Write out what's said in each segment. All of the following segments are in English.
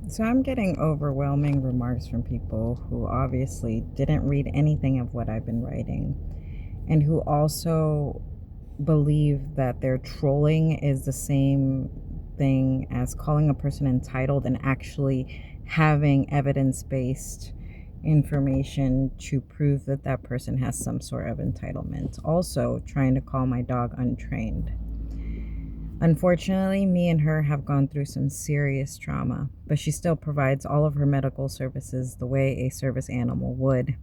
So I'm getting overwhelming remarks from people who obviously didn't read anything of what I've been writing and who also believe that their trolling is the same thing as calling a person entitled and actually having evidence-based information to prove that that person has some sort of entitlement. Also, trying to call my dog untrained. Unfortunately, me and her have gone through some serious trauma, but she still provides all of her medical services the way a service animal would.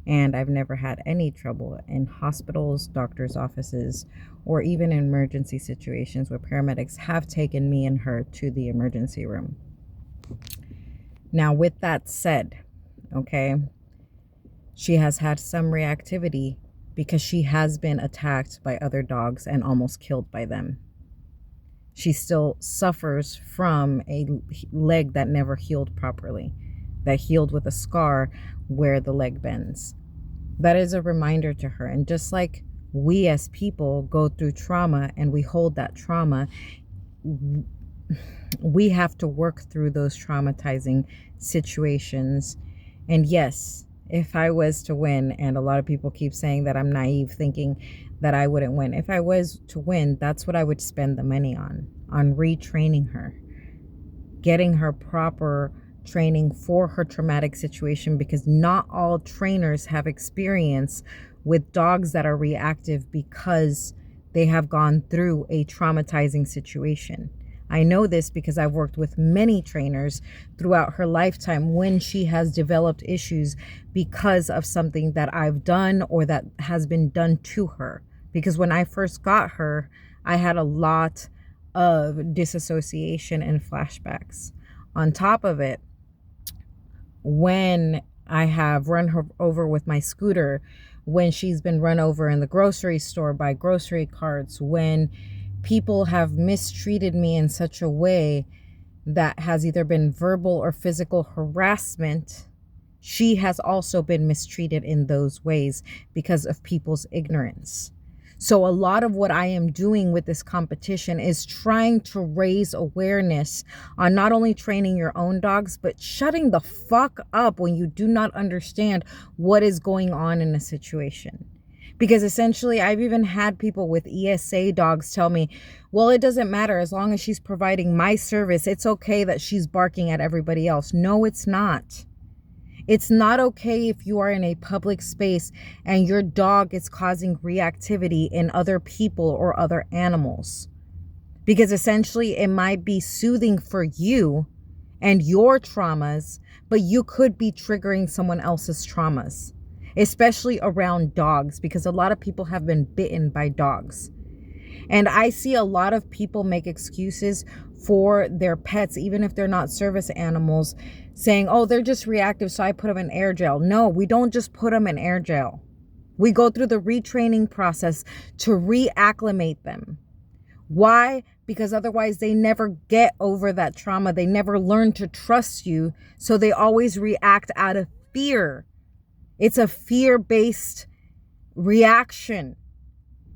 And I've never had any trouble in hospitals, doctors' offices, or even in emergency situations where paramedics have taken me and her to the emergency room. Now, with that said, okay, she has had some reactivity because she has been attacked by other dogs and almost killed by them. She still suffers from a leg that never healed properly, that healed with a scar where the leg bends. That is a reminder to her. And just like we as people go through trauma and we hold that trauma, we have to work through those traumatizing situations. And yes, if I was to win, and a lot of people keep saying that I'm naive thinking that I wouldn't win. If I was to win, that's what I would spend the money on retraining her, getting her proper training for her traumatic situation, because not all trainers have experience with dogs that are reactive because they have gone through a traumatizing situation. I know this because I've worked with many trainers throughout her lifetime when she has developed issues because of something that I've done or that has been done to her. Because when I first got her, I had a lot of disassociation and flashbacks. On top of it, when I have run her over with my scooter, when she's been run over in the grocery store by grocery carts, when people have mistreated me in such a way that has either been verbal or physical harassment, she has also been mistreated in those ways because of people's ignorance. So a lot of what I am doing with this competition is trying to raise awareness on not only training your own dogs, but shutting the fuck up when you do not understand what is going on in a situation. Because essentially, I've even had people with ESA dogs tell me, well, it doesn't matter as long as she's providing my service. It's okay that she's barking at everybody else. No, it's not. It's not okay if you are in a public space and your dog is causing reactivity in other people or other animals. Because essentially it might be soothing for you and your traumas, but you could be triggering someone else's traumas, especially around dogs, because a lot of people have been bitten by dogs. And I see a lot of people make excuses for their pets, even if they're not service animals, saying, oh, they're just reactive, so I put them in air jail. No, we don't just put them in air jail. We go through the retraining process to reacclimate them. Why? Because otherwise they never get over that trauma. They never learn to trust you, so they always react out of fear. It's a fear-based reaction.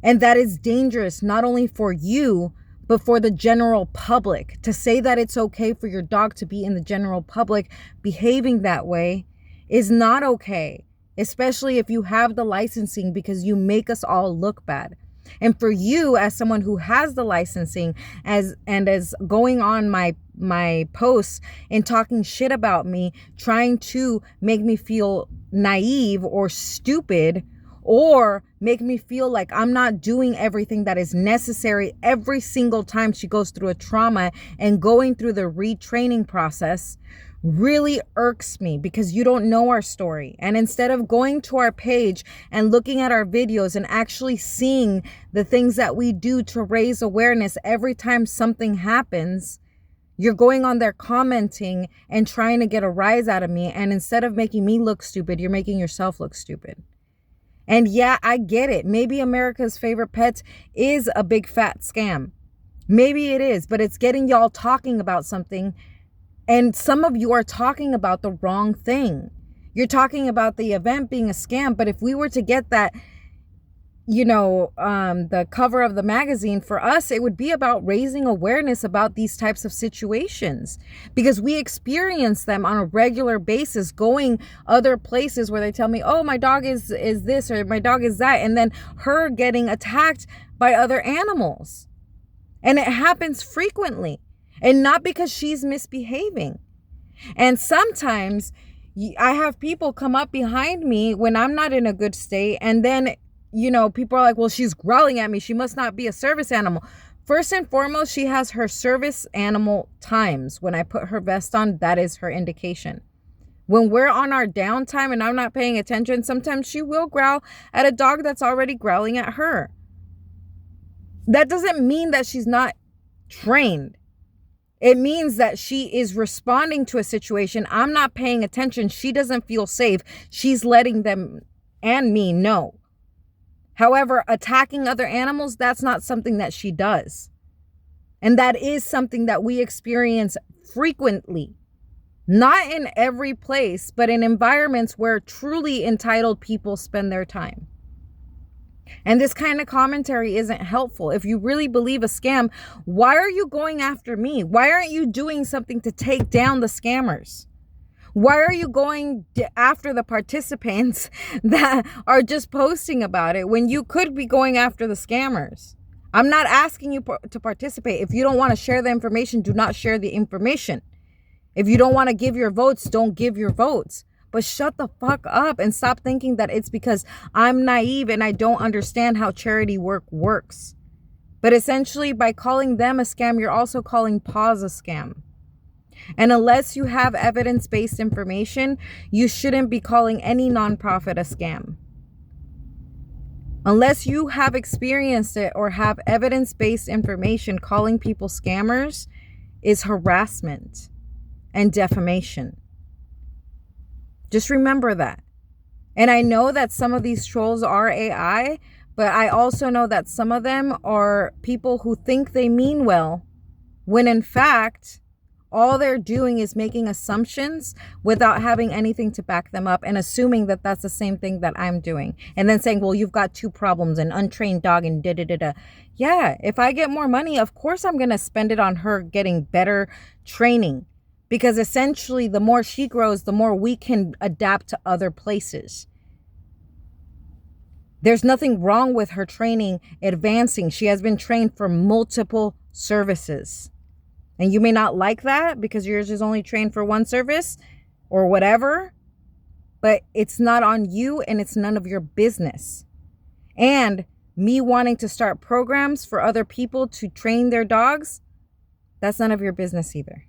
And that is dangerous, not only for you, but for the general public. To say that it's okay for your dog to be in the general public behaving that way is not okay, especially if you have the licensing, because you make us all look bad. And for you, as someone who has the licensing, as going on my posts and talking shit about me, trying to make me feel naive or stupid, or make me feel like I'm not doing everything that is necessary every single time she goes through a trauma and going through the retraining process, really irks me, because you don't know our story. And instead of going to our page and looking at our videos and actually seeing the things that we do to raise awareness every time something happens, you're going on there commenting and trying to get a rise out of me. And instead of making me look stupid, you're making yourself look stupid. And yeah, I get it. Maybe America's Favorite Pets is a big fat scam. Maybe it is, but it's getting y'all talking about something. And some of you are talking about the wrong thing. You're talking about the event being a scam. But if we were to get that the cover of the magazine. For us, it would be about raising awareness about these types of situations, because we experience them on a regular basis, going other places where they tell me, oh, my dog is this, or my dog is that, and then her getting attacked by other animals. And it happens frequently, and not because she's misbehaving. And sometimes I have people come up behind me when I'm not in a good state, and then people are like, well, she's growling at me, she must not be a service animal. First and foremost, she has her service animal times. When I put her vest on, that is her indication. When we're on our downtime and I'm not paying attention, sometimes she will growl at a dog that's already growling at her. That doesn't mean that she's not trained. It means that she is responding to a situation. I'm not paying attention. She doesn't feel safe. She's letting them and me know. However, attacking other animals, that's not something that she does. And that is something that we experience frequently. Not in every place, but in environments where truly entitled people spend their time. And this kind of commentary isn't helpful. If you really believe a scam, why are you going after me? Why aren't you doing something to take down the scammers? Why are you going after the participants that are just posting about it when you could be going after the scammers? I'm not asking you to participate. If you don't want to share the information, do not share the information. If you don't want to give your votes, don't give your votes. But shut the fuck up and stop thinking that it's because I'm naive and I don't understand how charity work works. But essentially, by calling them a scam, you're also calling Paws a scam. And unless you have evidence-based information, you shouldn't be calling any nonprofit a scam. Unless you have experienced it or have evidence-based information, calling people scammers is harassment and defamation. Just remember that. And I know that some of these trolls are AI, but I also know that some of them are people who think they mean well, when in fact, all they're doing is making assumptions without having anything to back them up, and assuming that that's the same thing that I'm doing. And then saying, well, you've got two problems, an untrained dog and da-da-da-da. Yeah, if I get more money, of course I'm going to spend it on her getting better training. Because essentially, the more she grows, the more we can adapt to other places. There's nothing wrong with her training advancing. She has been trained for multiple services. And you may not like that because yours is only trained for one service or whatever. But it's not on you and it's none of your business. And me wanting to start programs for other people to train their dogs, that's none of your business either.